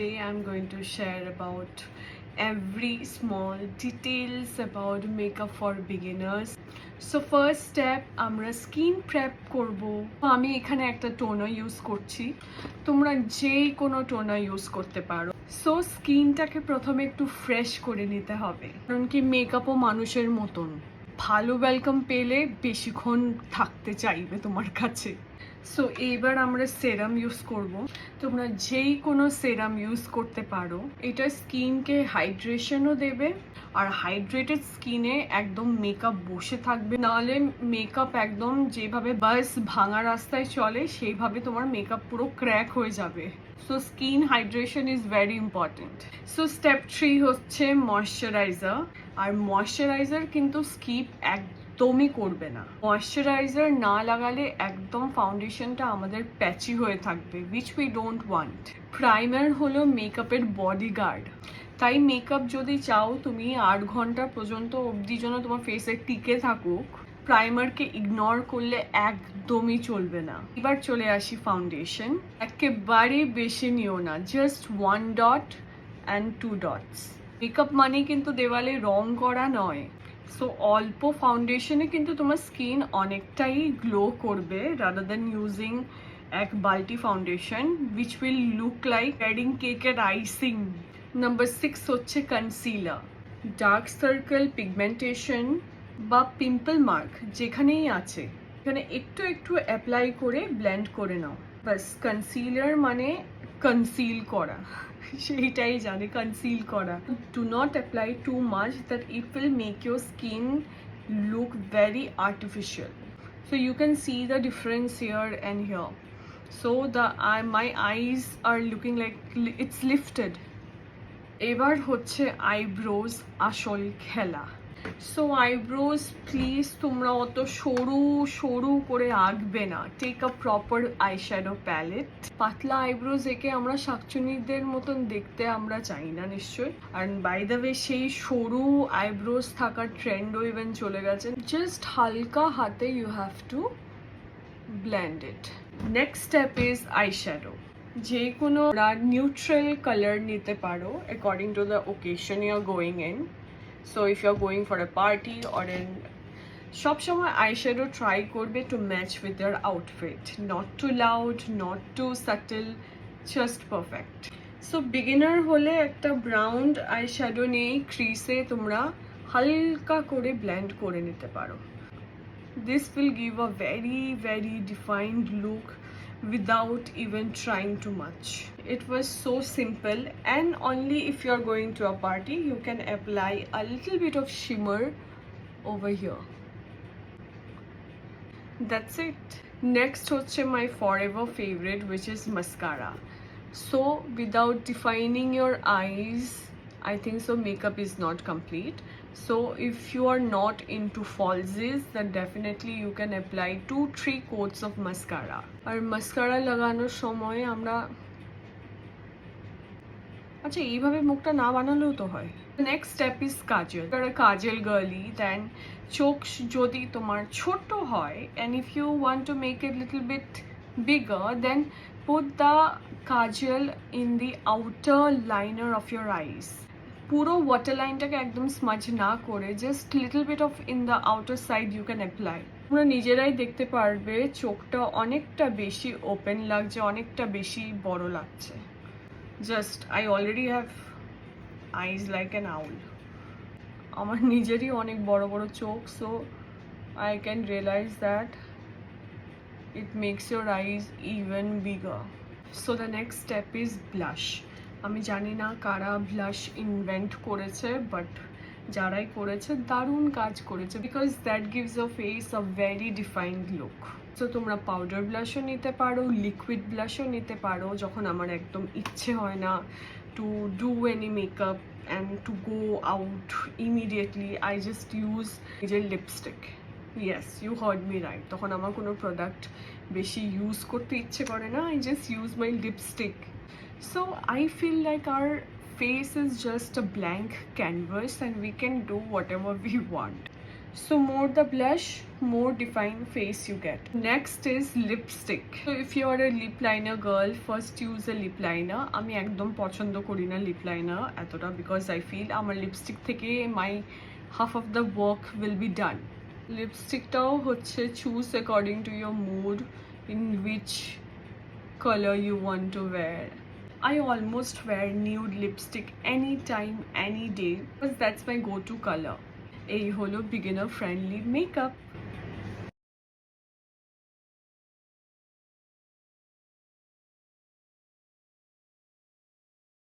Today I'm going to share about every small details about makeup for beginners. So first step আমরা skin prep করব। আমি এখানে একটা toner use করছি, তোমরা যে কোনো টোনার ইউজ করতে পারো। সো স্কিনটাকে প্রথমে একটু ফ্রেশ করে নিতে হবে, কারণ কি মেকআপও মানুষের মতন, ভালো ওয়েলকাম পেলে বেশিক্ষণ থাকতে চাইবে তোমার কাছে। সো এইবার আমরা সেরাম ইউজ করব। তোমরা যেই কোনো সেরাম ইউজ করতে পারো, এটা স্কিনকে হাইড্রেশনও দেবে আর হাইড্রেটেড স্কিনে একদম মেকআপ বসে থাকবে, নাহলে মেকআপ একদম যেভাবে বাস ভাঙা রাস্তায় চলে সেইভাবে তোমার মেকআপ পুরো ক্র্যাক হয়ে যাবে। So skin hydration is very important. So step 3 হচ্ছে ময়শ্চারাইজার। আর ময়শ্চারাইজার কিন্তু স্কিপ একদমই করবে না। ময়শ্চারাইজার না লাগালে একদম ফাউন্ডেশনটা আমাদের প্যাচি হয়ে থাকবে, which we don't want. Primer হলো মেকআপের বডিগার্ড, তাই মেকআপ যদি চাও তুমি 8 ঘন্টা পর্যন্ত অবধি যেন তোমার ফেসে টিকে থাকুক, প্রাইমারকে ইগনোর করলে একদমই চলবে না। এবার চলে আসি ফাউন্ডেশন। একেবারে বেশি নিও না, just 1 dot and 2 dots. Makeup মানে কিন্তু দেওয়ালে রং করা নয়। সো অল্প ফাউন্ডেশনে কিন্তু তোমার স্কিন অনেকটাই গ্লো করবে, রাদার দেন ইউজিং এক বাল্টি foundation which will look like adding কেকের আইসিং। নাম্বার 6 হচ্ছে কনসিলার। ডার্ক সার্কেল, পিগমেন্টেশন বা পিম্পল মার্ক যেখানেই আছে, এখানে একটু একটু অ্যাপ্লাই করে ব্লেন্ড করে নাও। বাস, কনসিলার মানে কনসিল করা, সেইটাই জানে, কনসিল করা। Do not apply too much that it will make your skin look very artificial. So you can see the difference here and here. So my eyes are looking like it's lifted. এবার হচ্ছে eyebrows, আসল খেলা। So eyebrows please তোমরা অত সরু সরু করে আঁকবে না। Take a proper eyeshadow palette. পাতলা আইব্রোজ একে আমরা শাকচুনিদের মতন দেখতে আমরা চাই না নিশ্চয়ই। আর বাই দ্য ওয়ে সেই সরু আইব্রোজ থাকার ট্রেন্ডও ইভেন চলে গেছে। জাস্ট হালকা হাতে you have to blend it. Next step is eyeshadow. যে কোনো নিউট্রাল কালার নিতে পারো according to the occasion you are going in. So if you're going for a party or in সব সময় আইশ্যাডো ট্রাই করবে to match with your outfit, not too loud, not too subtle, just perfect. So beginner হলে একটা brown eyeshadow নিয়ে ক্রিসে তোমরা হালকা করে blend করে নিতে পারো। This will give a very very defined look without even trying too much. It was so simple, and only if you are going to a party you can apply a little bit of shimmer over here. That's it. Next হচ্ছে my forever favorite, which is mascara. So without defining your eyes, I think so makeup is not complete. So if you are not into falsies, then definitely you can apply 2-3 coats of mascara. R mascara লাগানোর সময় আমরা আচ্ছা এইভাবে মুখটা না বানালেও তো হয়। Next step is কাজল। কাজল গার্লি, দেন চোখ যদি তোমার ছোট হয় and if you want to make it little bit bigger, then put the kajal in the outer liner of your eyes. পুরো ওয়াটার লাইনটাকে একদম স্মাজ না করে just little bit of in the outer side you can apply. তোমরা নিজেরাই দেখতে পারবে চোখটা অনেকটা বেশি ওপেন লাগছে, অনেকটা বেশি বড় লাগছে। Just I already have eyes like an owl. আমার নিজেরই অনেক বড় বড় চোখ, so I can realise that it makes your eyes even bigger. So the next step is blush. আমি জানি না কারা ব্লাশ ইনভেন্ট করেছে, বাট যারাই করেছে দারুণ কাজ করেছে, because that gives a face a very defined look. So তোমরা পাউডার ব্লাশও নিতে পারো, লিকুইড ব্লাশও নিতে পারো। যখন আমার একদম ইচ্ছে হয় না to do any makeup and to go out immediately, I just use নিজের lipstick. Yes, you heard me right. তখন আমার কোনো প্রোডাক্ট বেশি ইউজ করতে ইচ্ছে করে না, I just use my lipstick. So I feel like our face is just a blank canvas and we can do whatever we want. So more the blush, more defined face you get. Next is lipstick. So if you are a lip liner girl, first use a lip liner. আমি একদম পছন্দ করি না lip liner এতটা, because I feel আমার lipstick থেকে my half of the work will be done. লিপস্টিকটাও হচ্ছে choose according to your mood in which color you want to wear. I almost wear nude lipstick anytime, any day, because that's my go-to color. এই হলো beginner friendly makeup.